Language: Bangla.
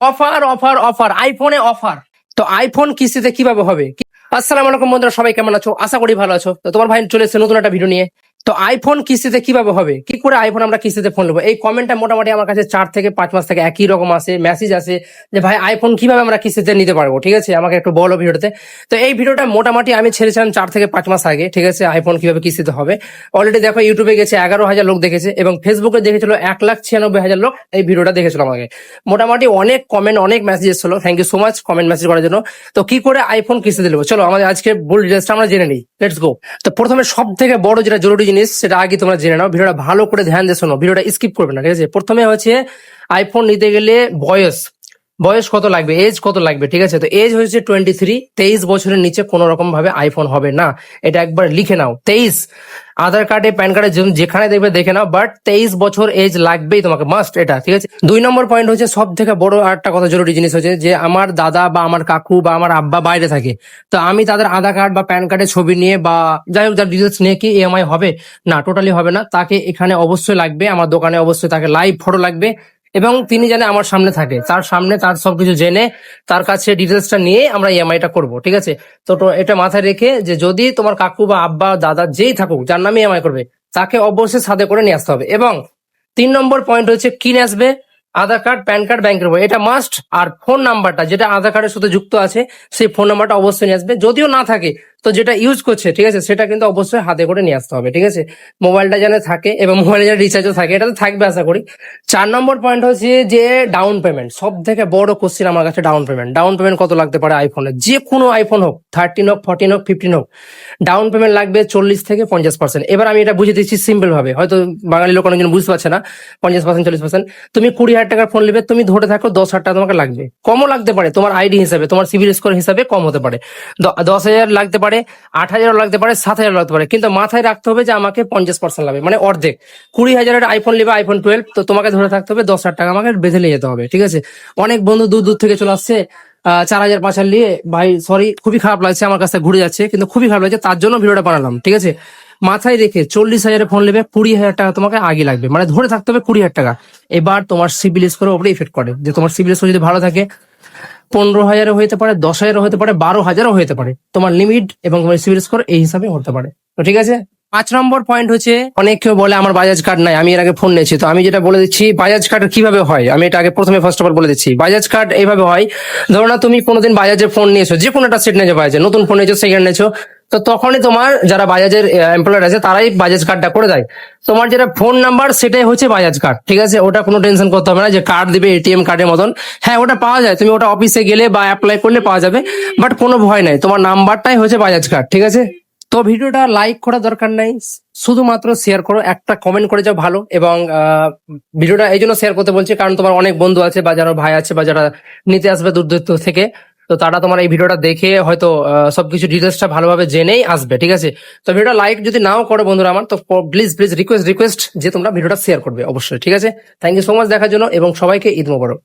অফার অফার অফার, আইফোনে অফার। তো আইফোন কিস্তিতে কিভাবে হবে? আসসালামু আলাইকুম বন্ধুরা, সবাই কেমন আছো? আশা করি ভালো আছো। তো তোমার ভাই চলে এসেছে নতুন একটা ভিডিও নিয়ে। তো আইফোন কিস্তিতে কিভাবে হবে, কি করে আইফোন আমরা কিস্তিতে ফোন নেবো, এই কমেন্টটা মোটামুটি আমার কাছে 4 থেকে 5 মাস থেকে একই রকম আসে, মেসেজ আসে যে ভাই আইফোন কিভাবে আমরা কিস্তিতে নিতে পারবো। ঠিক আছে, আমাকে একটু বলো ভিডিওতে। তো এই ভিডিওটা মোটামুটি আমি ছেড়েছিলাম 4 থেকে 5 মাস আগে। ঠিক আছে, আইফোন কিভাবে কিস্তিতে হবে। অলরেডি দেখো ইউটিউবে গেছে 11,000 লোক দেখেছে এবং ফেসবুকে দেখেছিল 1,96,000 লোক এই ভিডিওটা দেখেছিল আমাকে। মোটামুটি অনেক কমেন্ট, অনেক মেসেজ এসেছিল। Thank you so much comment message করার জন্য। তো কি করে আইফোন কিস্তিতে নেবো, চলো আমাদের আজকে ফুল ডিটেলসটা আমরা জেনে নিই। Let's go. তো প্রথমে সব থেকে বড় যেটা জরুরি জিনিস সেটা আগে তোমরা জেনে নাও। ভিডিওটা ভালো করে ধ্যান দিয়ে শোনো, ভিডিওটা স্কিপ করবে না। ঠিক আছে, প্রথমে হচ্ছে আইফোন নিতে গেলে বয়স বয়স কত লাগবে, এজ কত লাগবে। ঠিক আছে, তো এজ হচ্ছে 23। 23 বছরের নিচে কোনো রকম ভাবে আইফোন হবে না, এটা একবার লিখে নাও। 23, আধার কার্ডে প্যান কার্ডে যেখানে দেখবে দেখে নাও, বাট 23 বছর এজ লাগবেই তোমাকে, মাস্ট এটা। ঠিক আছে, 2 নম্বর পয়েন্ট হচ্ছে সব থেকে বড় একটা কথা, জরুরি জিনিস হচ্ছে যে আমার দাদা বা আমার কাকু বা আমার আব্বা বাইরে থাকে, তো আমি তাদের আধার কার্ড বা প্যান কার্ডের ছবি নিয়ে বা যাই হোক যার ডিটেলস নিয়ে কি ইএমআই হবে? না, টোটালি হবে না। তাকে এখানে অবশ্যই লাগবে, আমার দোকানে অবশ্যই তাকে লাইভ ফটো লাগবে এবং তিনি যেন আমার সামনে থাকে, তার সামনে তার সবকিছু জেনে তার কাছে ডিটেলসটা নিয়ে আমরা ইএমআইটা করব। ঠিক আছে, তো এটা মাথায় রেখে যে যদি তোমার কাকু বা আব্বা দাদা যেই থাকুক যার নামে ইএমআই করবে, তাকে অবশ্যই সাথে করে নিয়ে আসতে হবে। এবং 3 নম্বর পয়েন্ট হচ্ছে কি নিয়ে আসবে? আধার কার্ড, প্যান কার্ড, ব্যাংকের বই, এটা মাস্ট। আর ফোন নাম্বারটা যেটা আধার কার্ডের সাথে যুক্ত আছে সেই ফোন নাম্বারটা অবশ্যই নিয়ে আসবে। যদিও না থাকে তো যেটা ইউজ করছে, ঠিক আছে, সেটা কিন্তু অবশ্যই হাতে করে নিয়ে আসতে হবে। ঠিক আছে, মোবাইলটা যেন থাকে এবং মোবাইলে যেন রিচার্জও থাকে, এটা তো থাকবে আশা করি। 4 নম্বর পয়েন্ট হচ্ছে যে ডাউন পেমেন্ট। সব থেকে বড় কোশ্চেন আমার কাছে ডাউন পেমেন্ট। ডাউন পেমেন্ট কত লাগতে পারে আইফোনে? যে কোনো আইফোন হোক, 13 হোক, 14 হোক, 15 হোক, ডাউন পেমেন্ট লাগবে 40 থেকে 50%। এবার আমি এটা বুঝে দিচ্ছি সিম্পল ভাবে, হয়তো বাঙালি লোক অনেকজন বুঝতে পারছে না। 50%, 40%, তুমি 20,000 টাকার ফোন নেবে, তুমি ধরে থাকো 10,000 টাকা তোমাকে লাগবে। কমও লাগতে পারে, তোমার আইডি হিসাবে, তোমার সিভিল স্কোর হিসাবে কম হতে পারে। 10,000 লাগতে পারে, 8,000 লাগতে পারে, 7,000 লাগতে পারে, কিন্তু মাথায় রাখতে হবে যে আমাকে 50% লাগবে, মানে অর্ধেক। 20,000-এর আইফোন নেবে, আইফোন 12, তো তোমাকে ধরে থাকতে হবে 10,000 টাকা আমাকে বেঁধে নিয়ে যেতে হবে। ঠিক আছে, অনেক বন্ধু দূর দূর থেকে চলে আসছে 4,000 5,000 নিয়ে, ভাই সরি, খুবই খারাপ লাগছে, আমার কাছে ঘুরে যাচ্ছে, কিন্তু খুবই খারাপ লাগছে, তার জন্য ভিডিওটা বানালাম। ঠিক আছে, মাথায় রেখে 40,000-এর ফোন নেবে, 20,000 টাকা তোমাকে আগে লাগবে, মানে ধরে থাকতে হবে 20,000 টাকা। এবার তোমার সিবিল স্কোরের উপরে ইফেক্ট করে, যে তোমার সিবিল স্কোর যদি ভালো থাকে 15,000-ও হতে পারে, 10,000-ও হতে পারে, 12,000-ও হতে পারে, তোমার লিমিট এবং তোমার সিবিল স্কোর এই হিসাবে হতে পারে। তো ঠিক আছে, 5 নম্বর পয়েন্ট হচ্ছে অনেক কেউ বলে আমার বাজাজ কার্ড নাই, আমি এর আগে ফোন নিয়েছি। তো আমি যেটা বলে দিচ্ছি বাজাজ কার্ড কিভাবে হয়, আমি এটা আগে প্রথমে ফার্স্ট অফ অল বলে দিচ্ছি। বাজাজ কার্ড এইভাবে হয়, ধরো না তুমি কোনোদিন বাজাজের ফোন নিয়েছো, যে কোনো একটা সেট নিয়েছো, বাজাজের নতুন ফোন নিয়েছো, সেকেন্ড নিয়েছো, তো তখনই তোমার যারা বাজাজের এমপ্লয়ার আছে তারাই বাজাজ কার্ডটা করে দেয়। তোমার যেটা ফোন নাম্বার সেটাই হচ্ছে বাজাজ কার্ড। ঠিক আছে, ওটা কোনো টেনশন করতে হবে না যে কার্ড দিবে এটিএম কার্ডের মতন। হ্যাঁ, ওটা পাওয়া যায়, তুমি ওটা অফিসে গেলে বা অ্যাপ্লাই করলে পাওয়া যাবে, বাট কোনো ভয় নাই, তোমার নাম্বারটাই হচ্ছে বাজাজ কার্ড। ঠিক আছে, তো ভিডিওটা লাইক করার দরকার নাই, শুধুমাত্র শেয়ার করো, একটা কমেন্ট করে যাও ভালো। এবং ভিডিওটা এই জন্য শেয়ার করতে বলছি কারণ তোমার অনেক বন্ধু আছে বা যারা ভাই আছে বা যারা নিতে আসবে দূর দূর থেকে, তো তারা তোমার এই ভিডিওটা দেখে হয়তো সবকিছু ডিটেলসটা ভালোভাবে জেনেই আসবে। ঠিক আছে, তো ভিডিওটা লাইক যদি নাও করো বন্ধুরা আমার, তো প্লিজ প্লিজ রিকোয়েস্ট যে তোমরা ভিডিওটা শেয়ার করবে অবশ্যই। ঠিক আছে, থ্যাংক ইউ সো মাচ দেখার জন্য এবং সবাইকে ঈদ মোবারক।